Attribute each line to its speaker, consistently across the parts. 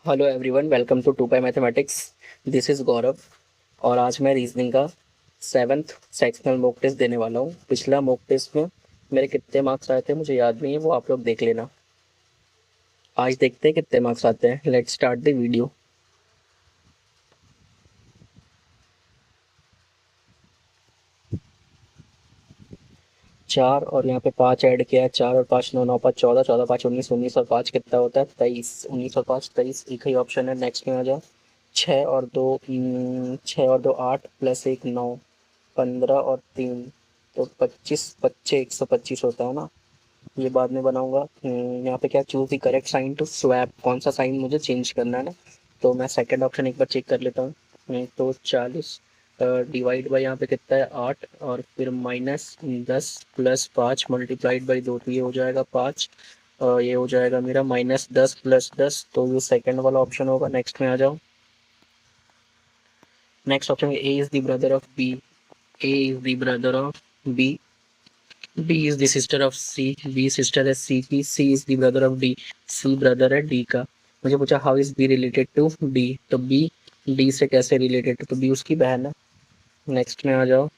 Speaker 1: Hello everyone, welcome to two pi mathematics. This is Gaurav. और आज मैं रीजनिंग का सेवन्थ सेक्शनल मॉक टेस्ट देने वाला हूँ। पिछला मॉक टेस्ट में मेरे कितने मार्क्स आए थे मुझे याद नहीं है, वो आप लोग देख लेना। आज देखते हैं कितने मार्क्स आते हैं। Let's start the video. 4 और यहाँ पे 5 ऐड किया है। 4 और 5 9 9 5 14, 14 5 19, 19 और 5 कितना होता है 23। 19 और 5 23, एक ही ऑप्शन है। नेक्स्ट में आ जाओ। 6 और 2 8 प्लस 1 9, 15 और 3 तो 25, 25 125 होता है ना। ये बाद में बनाऊंगा। यहाँ पे क्या, choose the correct sign to swap, कौन सा साइन मुझे चेंज करना है ना। तो मैं सेकंड ऑप्शन एक बार चेक कर लेता हूँ। तो 40 डिवाइड बाई यहाँ पे कितना है 8, और फिर -10 प्लस 5 मल्टीप्लाइड बाई 2, तो ये हो जाएगा 5। ये हो जाएगा मेरा -10 प्लस 10, तो ये सेकंड वाला ऑप्शन होगा। नेक्स्ट में आ जाओ। Next option A is the brother of B. A is the brother of B. B is the sister of C, B sister है C की, C is the brother of D, C brother है D का। मुझे पूछा how is B related to D, तो B D से कैसे related है, तो B उसकी बहन है। नेक्स्ट में आ जाओ।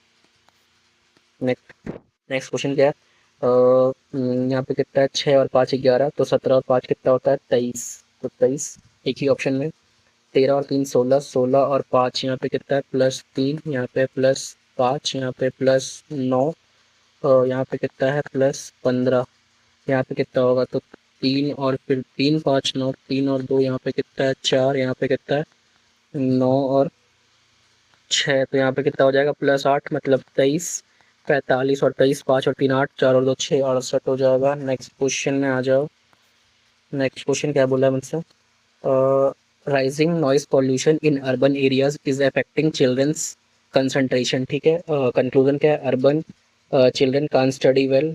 Speaker 1: नेक्स्ट नेक्स्ट क्वेश्चन क्या है। यहाँ पे कितना है 6 और 5 11, तो 17 और 5 कितना होता है 23, तो 23 एक ही ऑप्शन में। 13 और 3 16, 16 और 5 यहाँ पे कितना है +3, यहाँ पे +5, यहाँ पे +9, और यहाँ पे कितना है +15। यहाँ पे कितना होगा, तो 3 और फिर 3 5 9, 3 और 2 यहाँ पे कितना है 4, यहाँ पे कितना है 9 और 6, तो यहाँ पे कितना हो जाएगा +8, मतलब 23। 45 और 23, 5 और 3 8, 4 और 2 6, 68 हो जाएगा। नेक्स्ट क्वेश्चन में आ जाओ। नेक्स्ट क्वेश्चन क्या बोला है मुझसे। Rising noise pollution in urban areas is affecting children's concentration. ठीक है, कंक्लूजन क्या है, urban children can study well.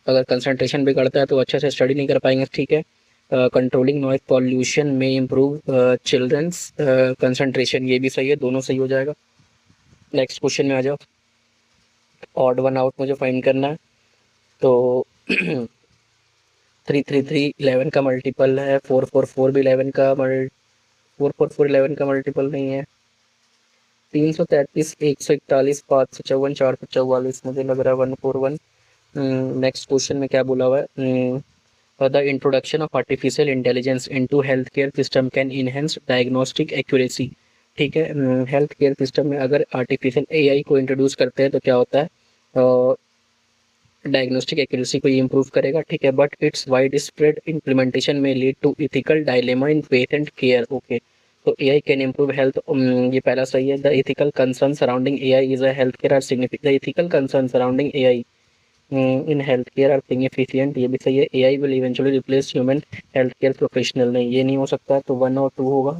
Speaker 1: अगर कंसंट्रेशन बिगड़ता है तो अच्छे से स्टडी नहीं कर पाएंगे। ठीक है, controlling noise pollution may improve children's concentration, ये भी सही है, दोनों सही हो जाएगा। नेक्स्ट क्वेश्चन में आ जाओ। ऑड वन आउट मुझे फाइंड करना है। तो 3 3 3 11 का मल्टीपल है। 4 4 4 भी 11 का 4 4 4 11 का मल्टीपल नहीं है। 333, 141, 554, 444 मुझे लग रहा है 141। नेक्स्ट क्वेश्चन में क्या बोला हुआ है। The introduction of artificial intelligence into healthcare system can enhance diagnostic accuracy। ठीक है, हेल्थ केयर सिस्टम में अगर आर्टिफिशियल एआई को इंट्रोड्यूस करते हैं तो क्या होता है, डायग्नोस्टिक एक्यूरेसी को ये इंप्रूव करेगा। ठीक है, but it's wide spread implementation में lead to ethical dilemma in patient care. Okay, तो एआई कैन इम्प्रूव हेल्थ, ये पहला सही है। The ethical concern surrounding AI is a health care are significant. The ethical concern surrounding AI in health care are significant, ये भी सही है। AI will eventually replace human health care professional, नहीं ये नहीं हो सकता, तो 1 और 2 होगा।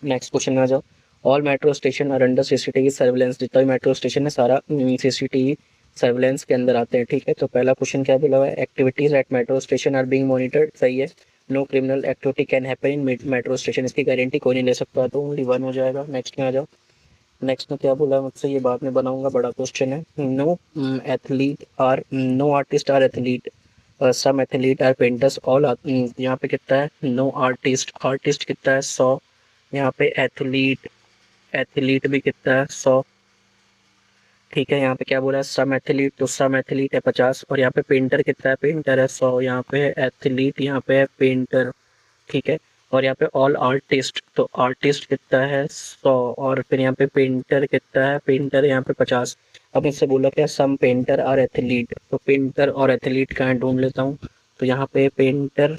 Speaker 1: नेक्स्ट क्वेश्चन में आ जाओ। All metro station are under CCTV surveillance. जितना भी मेट्रो स्टेशन है सारा सीसीटीवी सर्विलेंस के अंदर आते हैं। ठीक है, तो पहला क्वेश्चन क्या बोला हुआ है, activities at metro station are being monitored, सही है। No criminal activity can happen in metro station, इसकी गारंटी कोई नहीं ले सकता, तो ओनली 1 हो जाएगा। नेक्स्ट में आ जाओ। नेक्स्ट में क्या बोला मुझसे, ये बाद में बनाऊंगा, बड़ा क्वेश्चन है। No athlete are, no artist are athlete, some athlete are painters, all. यहाँ पे कितना है नो आर्टिस्ट, आर्टिस्ट कितना है 100। यहाँ पे एथलीट, एथलीट भी कितना है 100। ठीक है, यहाँ पे क्या बोला है सम एथलीट, तो सम एथलीट है 50, और यहाँ पे पेंटर कितना है, पेंटर है 100। यहाँ पे एथलीट, यहाँ पे पेंटर। ठीक है, और यहाँ पे ऑल आर्टिस्ट, तो आर्टिस्ट कितना है 100, और फिर यहाँ पे पेंटर कितना है, पेंटर यहाँ पे 50। अब मुझसे बोला क्या, सम पेंटर और एथलीट, तो पेंटर और एथलीट कहाँ ढूंढ लेता हूँ। तो यहाँ पे पेंटर,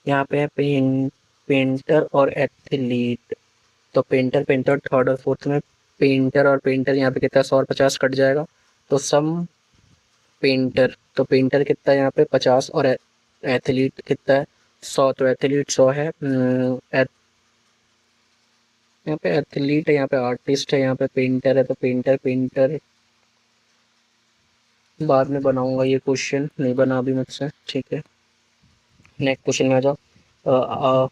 Speaker 1: यहाँ पे है पेंटर और एथलीट, तो पेंटर पेंटर थर्ड और फोर्थ में पेंटर और पेंटर, यहाँ पे कितना 100 और 50 कट जाएगा, तो सम पेंटर, तो पेंटर कितना है यहाँ पे 50, और एथलीट कितना है 100, तो एथलीट 100 है। यहाँ पे एथलीट है, यहाँ पे आर्टिस्ट है, यहाँ पे पेंटर है, तो पेंटर पेंटर बाद में बनाऊंगा, ये क्वेश्चन नहीं बना अभी मुझसे। ठीक है, नेक्स्ट क्वेश्चन में आ जाओ।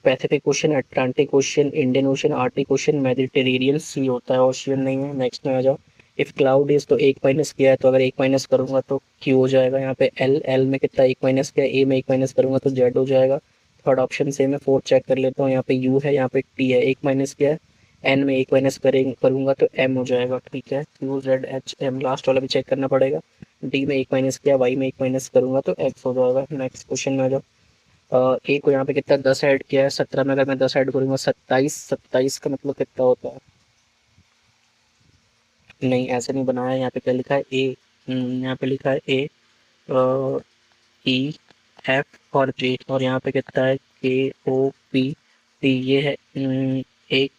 Speaker 1: Pacific question, Atlantic question, Indian ocean, Arctic question, Mediterranean sea होता है, ओशियन नहीं है। नेक्स्ट में आ जाओ। इफ़ क्लाउड इज तो एक माइनस किया है, तो अगर एक माइनस करूंगा तो क्यू हो जाएगा। यहाँ पे एल, एल में कितना एक माइनस किया है, ए में एक माइनस करूंगा तो जेड हो जाएगा। थर्ड ऑप्शन से मैं फोर्थ चेक कर लेता हूँ। यहाँ पे यू है, यहाँ पे टी है, एक माइनस किया है, एन में एक माइनस करूंगा तो एम हो जाएगा। ठीक है, Q Z H M, last वाला भी चेक करना पड़ेगा। डी में एक माइनस किया, वाई में एक माइनस करूंगा तो एक्स हो जाएगा। नेक्स्ट क्वेश्चन में आ जाओ। ए को यहाँ पे कितना 10 ऐड किया है, 17 में अगर मैं 10 ऐड करूंगा 27, 27 का मतलब कितना होता है? नहीं, ऐसे नहीं बनाया। यहाँ पे क्या लिखा है? ए, यहाँ पे लिखा है ए, ई, एफ और जे, और यहाँ पे कितना है? के, ओ, पी, टी। ये है एक,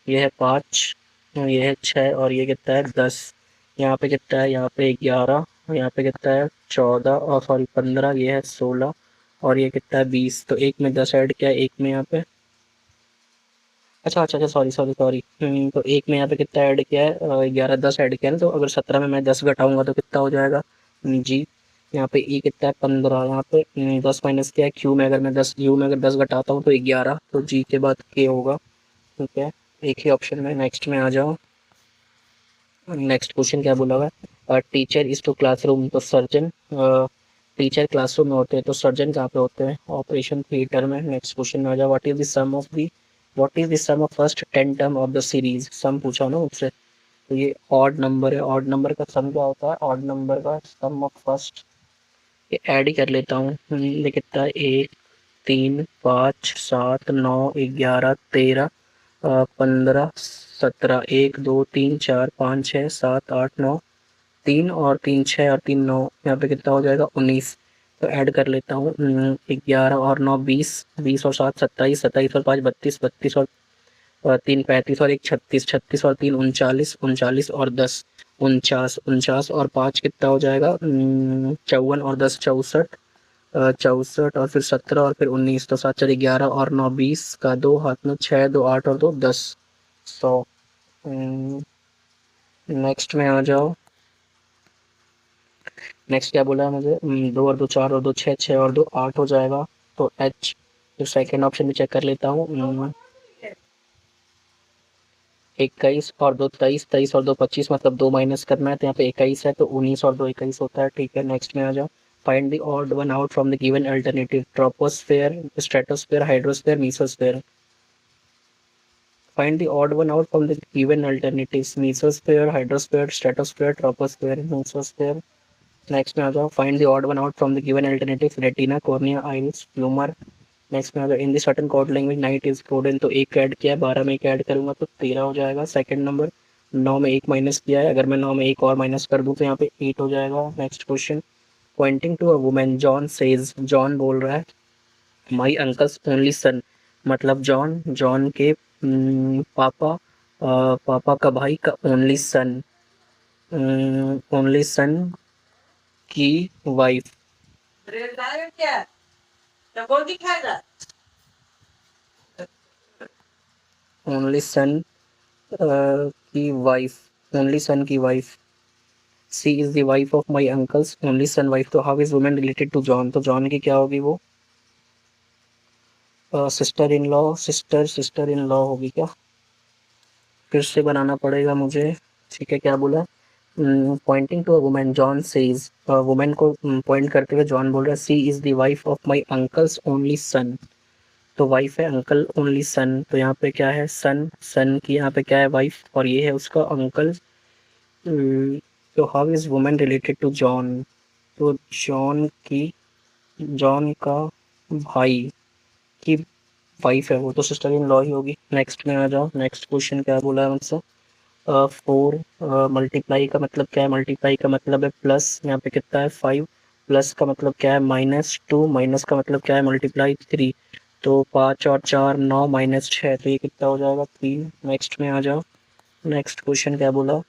Speaker 1: ये है 5, ये है 6 और ये कितना है? 10। यहाँ पे कितना है? यहाँ पे 11, और यहाँ पे कितना है? 14 और सॉरी 15, ये है 16 और ये कितना है? 20। तो एक में 10 ऐड किया है, एक में यहाँ पे, अच्छा अच्छा अच्छा, सॉरी सॉरी सॉरी, तो एक में यहाँ पे कितना ऐड किया है? 11, 10 ऐड किया है ना, तो अगर 17 में मैं 10 घटाऊंगा तो कितना हो जाएगा? जी। यहाँ पे ई कितना है? 15। यहाँ पे 10 माइनस किया है। क्यू में अगर मैं 10, यू में अगर 10 घटाता हूँ तो 11, तो जी के बाद के होगा। ठीक है, एक ही ऑप्शन में। नेक्स्ट में आ जाओ। नेक्स्ट क्वेश्चन क्या बोला हुआ है? टीचर इज टू क्लासरूम तो सर्जन, टीचर क्लासरूम में होते हैं तो सर्जन कहाँ पे होते हैं? ऑपरेशन थिएटर में। नेक्स्ट क्वेश्चन में आ जाओ। What is the sum of first 10 term of the series? Sum पूछा ना मुझसे, तो ये ऑड नंबर है। ऑड नंबर का सम क्या होता है? ऑड नंबर का सम ऑफ फर्स्ट, ये ऐड ही कर लेता हूँ। ये कितना है? 1, 3, 5, 7, 9, 11, 13, 15, 17, 1, 2, 3, 4, 5, 6, 7, 8, 9, 3 और 3 6 और 3 9, यहाँ पे कितना हो जाएगा? 19। तो ऐड कर लेता हूँ। 11 और 9 20, 20 और 7 27, 27 और 5 32, 32 और 3 35 और 1 36, 36 और 3 39, 39 और 10 49, 49 और 5 कितना हो जाएगा? 54 और 10 64, 64 और फिर 17 और फिर 19, तो 7 4 11 और 9 20 का 2 हाथ में 6 2 8 और 2 10, 100। नेक्स्ट में आ जाओ। नेक्स्ट क्या बोला है मुझे? 2 और 2 4 और 2 6, 6 और 2 8 हो जाएगा। तो एच, तो सेकेंड ऑप्शन भी चेक कर लेता हूँ। 21 और 2 23, 23 और 2 25, मतलब 2 माइनस करना है, तो यहाँ पे 21 है तो 19 और 2 21 होता है। ठीक है, नेक्स्ट में आ जाओ। Find the odd one out from the given alternative. Troposphere, stratosphere, hydrosphere, mesosphere. Find the odd one out from the given alternatives: mesosphere, hydrosphere, stratosphere, troposphere, mesosphere. Next में आ जाओ। Find the odd one out from the given alternatives: retina, cornea, iris, tumour. Next में आ जाओ। In the certain code language night is codeine, तो एक add किया है, 12 में एक ऐड करूंगा तो 13 हो जाएगा। सेकंड नंबर, 9 में एक माइनस किया है, अगर मैं 9 में एक और माइनस कर दूं तो यहाँ पे 8 हो जाएगा। Next question. Pointing to a women, John says, John बोल रहा है माई अंकल्स ओनली सन, मतलब जॉन, जॉन के पापा, पापा का भाई का ओनली सन, ओनली सन की वाइफ, ओनली सन की वाइफ, ओनली सन की wife. She is the wife of my uncle's only son wife, तो how is women related to John? तो जॉन की क्या होगी वो? Sister in law, sister in law होगी क्या? फिर से बनाना पड़ेगा मुझे। ठीक है, क्या बोला? Pointing to a women, John says, women को पॉइंट करते हुए जॉन बोल रहा है she is the wife of my uncle's only son, तो वाइफ है अंकल ओनली सन, तो यहाँ पे क्या है? सन, सन की यहाँ पे क्या है? वाइफ, और ये है उसका अंकल। तो how is women related to John? तो जॉन की, जॉन का भाई की वाइफ है वो, तो सिस्टर इन लॉ ही होगी। नेक्स्ट में आ जाओ। नेक्स्ट क्वेश्चन क्या बोला है मुझसे? 4 मल्टीप्लाई का मतलब क्या है? मल्टीप्लाई का मतलब है प्लस, यहाँ पे कितना है? 5। प्लस का मतलब क्या है? -2, माइनस का मतलब क्या है? मल्टीप्लाई 3, तो 5 और 4 9 माइनस 6, तो ये कितना हो जाएगा? 3। नेक्स्ट में आ जाओ। नेक्स्ट क्वेश्चन क्या बोला?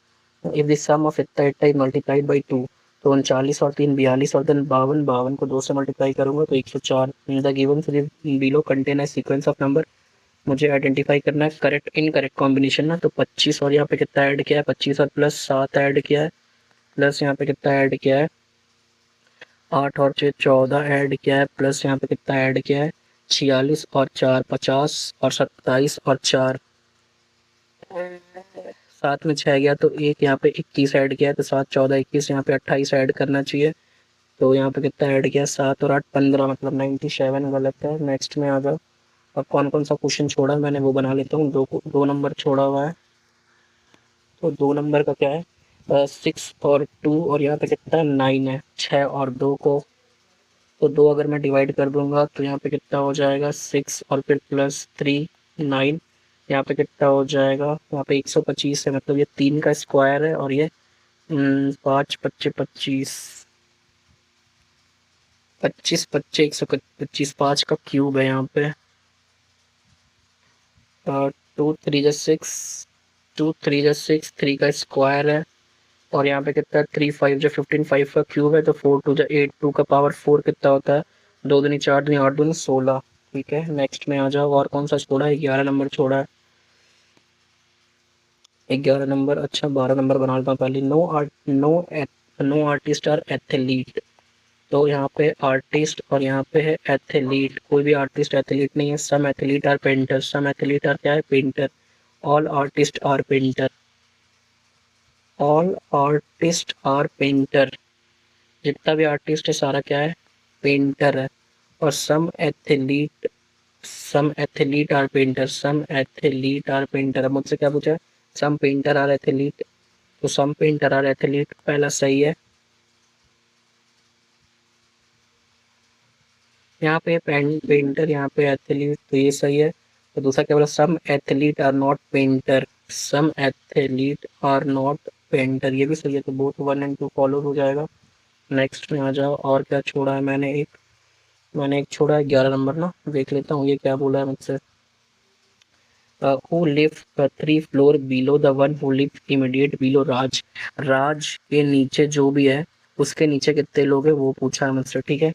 Speaker 1: इफ द सम ऑफ इतना इतना इज मल्टीप्लाइड बाई 2, तो 39 और 3 42 और देन 52, 52 को 2 से मल्टीप्लाई करूंगा तो 104। In the given below contain a sequence of number, मुझे आइडेंटिफाई करना है करेक्ट इनकरेक्ट कॉम्बिनेशन ना, तो 25 और यहाँ पे कितना ऐड किया है? 25 और प्लस 7 ऐड किया है, प्लस यहाँ पे कितना ऐड किया है? 8 और 6 14 ऐड किया है, प्लस यहाँ पे कितना ऐड किया है? 46 और 4 50 और 27 और 4 सात में 6 गया तो एक यहाँ पे 21 ऐड किया है, तो 7 14 21, यहाँ पे 28 ऐड करना चाहिए। तो यहाँ पे कितना ऐड किया, 7 और 8 15, मतलब 97 गलत है। नेक्स्ट में आ जाओ। अब कौन कौन सा क्वेश्चन छोड़ा है मैंने वो बना लेता हूँ। दो नंबर छोड़ा हुआ है, तो 2 नंबर का क्या है, 6 और 2, और यहाँ पे कितना 9 है। 6 और 2 को, तो 2 अगर मैं डिवाइड कर दूंगा तो यहाँ पे कितना हो जाएगा, 6 और फिर +3 9। यहाँ पे कितना हो जाएगा, यहाँ पे 125 है, मतलब ये 3 का स्क्वायर है, और ये 5 25 25 25 25 125, 5 का क्यूब है यहाँ पे। 2 3 जा 6, 2 3 जा 6, 3 का स्क्वायर है, और यहाँ पे कितना है, 3 5 जो 15, 5 का क्यूब है, तो 4 2 जा 8, 2 का पावर 4 कितना होता है, 2 दूनी 4 दूनी 8 दूनी 16। ठीक है, नेक्स्ट में आ जाओ। और कौन सा छोड़ा है, 11 नंबर छोड़ा है। 11 नंबर, अच्छा 12 नंबर बना लेता हूँ पहले। No artist are athlete. तो यहाँ पे आर्टिस्ट और यहाँ पे है एथलीट, कोई भी आर्टिस्ट एथलीट नहीं है। Some athlete are painter, some athlete are क्या है, painter. All artist are painter, all artist are painter, जितना भी आर्टिस्ट है सारा क्या है, पेंटर है। और some athlete are painter, some athlete are painter. अब मुझसे क्या पूछा है, सम पेंटर आर एथलीट, तो सम पेंटर आर एथलीट पहला सही है। यहाँ पे पेंटर, यहाँ पे एथलीट, तो ये सही है। तो दूसरा क्या बोला, some athlete are not painter, some athlete are not painter, ये भी सही है। तो बोथ 1 और 2 फॉलो हो जाएगा। नेक्स्ट में आ जाओ। और क्या छोड़ा है मैंने एक छोड़ा है 11 नंबर ना, देख लेता हूँ ये क्या बोला है मुझसे। Who live 3 floor below the one who live immediate below Raj. Raj के नीचे जो भी है उसके नीचे कितने लोग हैं वो पूछा है मुझसे। ठीक है,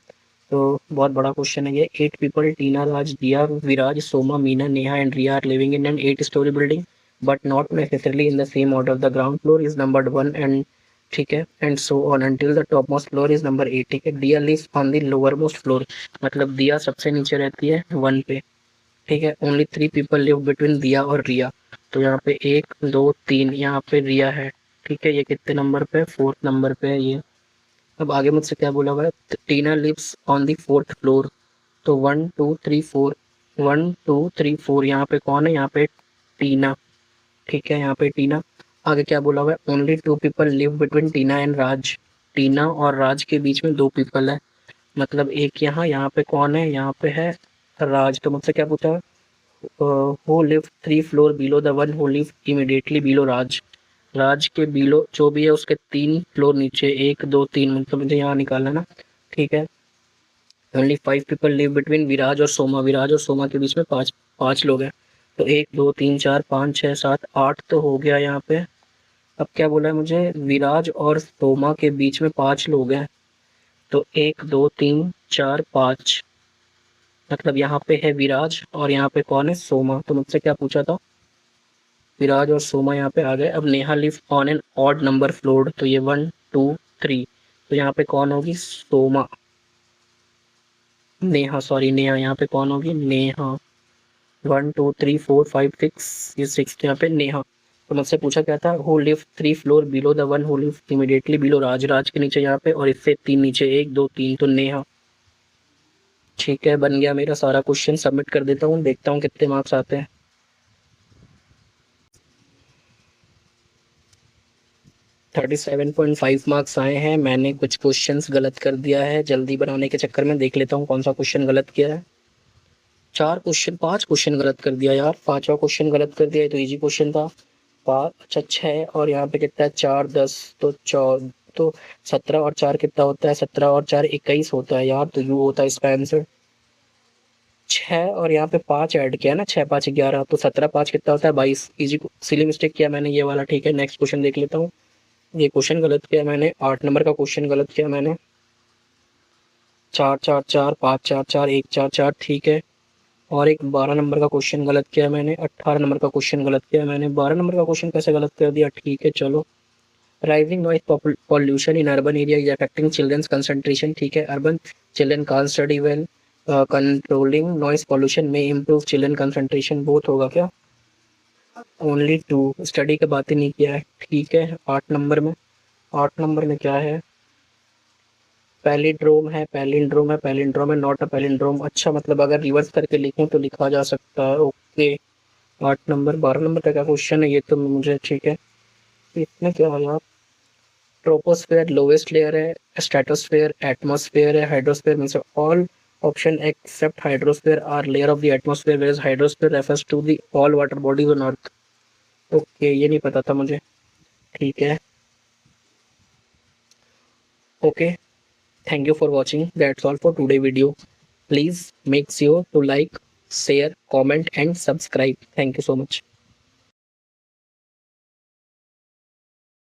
Speaker 1: तो बहुत बड़ा क्वेश्चन है ये। 8 people, Tina, Raj, Diya, Viraj, Soma, Meena, Neha and Riya are living in an 8 story building but not necessarily in the same order. The ground floor is numbered 1 and, ठीक है, and so on until the top most floor is number 8। ठीक है, Diya lives on the lower most floor, मतलब दिया सबसे नीचे रहती है 1 पे। ठीक है, ओनली 3 पीपल लिव बिटवीन दिया और रिया। तो यहाँ पे 1 2 3, यहाँ पे रिया है। ठीक है, ये कितने नंबर पे, 4th नंबर पे है ये। अब आगे मुझसे क्या बोला हुआ है, Tina lives on the 4th floor. तो 1 2 3 4, 1 2 3 4, यहाँ पे कौन है, यहाँ पे टीना। ठीक है, यहाँ पे टीना। आगे क्या बोला हुआ है, only 2 people live between Tina and Raj. Tina और राज के बीच में 2 पीपल है, मतलब एक यहाँ पे कौन है, यहाँ पे है राज। तो मुझसे क्या पूछा है, who live 3 floor below the one who live immediately below Raj. Raj के बिलो जो भी है उसके 3 फ्लोर नीचे, 1 2 3, मतलब मुझे यहाँ निकालना ना। ठीक है, ओनली 5 पीपल लिव बिटवीन विराज और सोमा। विराज और सोमा के बीच में पाँच लोग हैं। तो 1 2 3 4 5 6 7 8 तो हो गया यहाँ पे। अब क्या बोला है मुझे, विराज और सोमा के बीच में 5 लोग हैं। तो 1 2 3 4 5, मतलब यहाँ पे है विराज और यहाँ पे कौन है, सोमा। तो मुझसे क्या पूछा था, विराज और सोमा यहाँ पे आ गए। अब Neha live on an odd number floor, तो ये 1 2 3, तो यहाँ पे कौन होगी, सोमा, नेहा, सॉरी नेहा, यहाँ पे कौन होगी, नेहा। 1 2 3 4 5 6, ये 6, यहाँ पे नेहा। तो मुझसे पूछा क्या था, who live 3 floor below the one who live immediately below Raj. Raj के नीचे यहाँ पे, और इससे 3 नीचे, 1 2 3, तो नेहा। ठीक है, बन गया मेरा सारा क्वेश्चन। सबमिट कर देता हूँ, देखता हूँ कितने मार्क्स आते हैं। 37.5 मार्क्स आए हैं। मैंने कुछ क्वेश्चंस गलत कर दिया है, जल्दी बनाने के चक्कर में। देख लेता हूँ कौन सा क्वेश्चन गलत किया है। 5 क्वेश्चन गलत कर दिया यार, 5वां क्वेश्चन गलत कर दिया। तो इजी क्वेश्चन था। 5 अच्छा 6, और यहाँ पे कितना है, 4 10, तो 4, तो 17 और 4 कितना होता है, 17 और 4 21 होता है यार। तो यू होता है इसका आंसर। 6 और यहाँ पे 5 ऐड किया ना, 6 5 11, तो 17 5 कितना होता है, 22। इजी, सिली मिस्टेक किया मैंने ये वाला। ठीक है, नेक्स्ट क्वेश्चन देख लेता हूँ। ये क्वेश्चन गलत किया मैंने, 8 नंबर का क्वेश्चन गलत किया मैंने। 4 4 4 5 4 4 1 4 4, ठीक है। और एक 12 नंबर का क्वेश्चन गलत किया मैंने। 18 नंबर का क्वेश्चन गलत किया मैंने। 12 नंबर का क्वेश्चन कैसे गलत कर दिया, ठीक है चलो। Rising noise pollution in urban area is affecting children's concentration, ठीक है। Urban children can't study well, controlling noise pollution may improve children concentration, both होगा क्या। ओनली 2, स्टडी की बात ही नहीं किया है। ठीक है, 8 नंबर में क्या है? पैलिंड्रोम है, नॉट अ पैलिंड्रोम। अच्छा, मतलब अगर रिवर्स करके लिखूं तो लिखा जा सकता है। Okay, 8 number. 12 नंबर का क्या क्वेश्चन है ये तो मुझे, ठीक है। इसमें क्या है यार? ट्रोपोस्फेयर लोवेस्ट लेयर है, स्ट्रेटोस्फेयर एटमॉस्फेयर है, hydrosphere means all option except hydrosphere are layer of the atmosphere, where hydrosphere refers to the all water bodies on earth. Okay, ये नहीं पता था मुझे। ठीक है, okay, thank you for watching. That's all for today video. Please make sure to like, share, comment and subscribe. Thank you so much.